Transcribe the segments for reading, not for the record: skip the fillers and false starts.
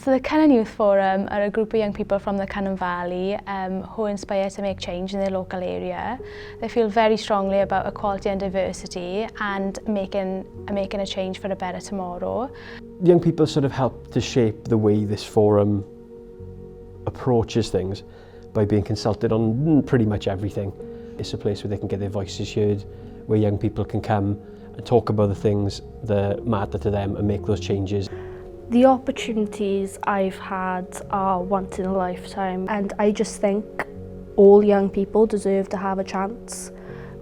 So the Cynon Youth Forum are a group of young people from the Cynon Valley who inspire to make change in their local area. They feel very strongly about equality and diversity and making a change for a better tomorrow. Young people sort of help to shape the way this forum approaches things by being consulted on pretty much everything. It's a place where they can get their voices heard, where young people can come and talk about the things that matter to them and make those changes. The opportunities I've had are once in a lifetime, and I just think all young people deserve to have a chance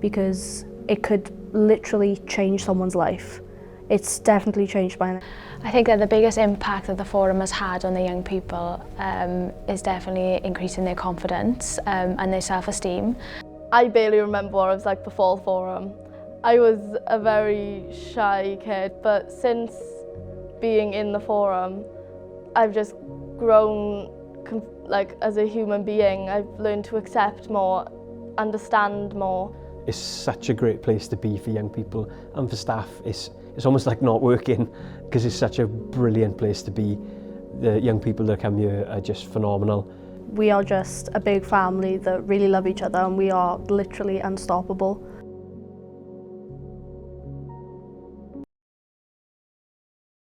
because it could literally change someone's life. It's definitely changed mine. I think that the biggest impact that the forum has had on the young people is definitely increasing their confidence and their self-esteem. I barely remember what it was like before the forum. I was a very shy kid, but since being in the forum, I've just grown as a human being. I've learned to accept more, understand more. It's such a great place to be for young people and for staff. It's almost like not working because it's such a brilliant place to be. The young people that come here are just phenomenal. We are just a big family that really love each other, and we are literally unstoppable.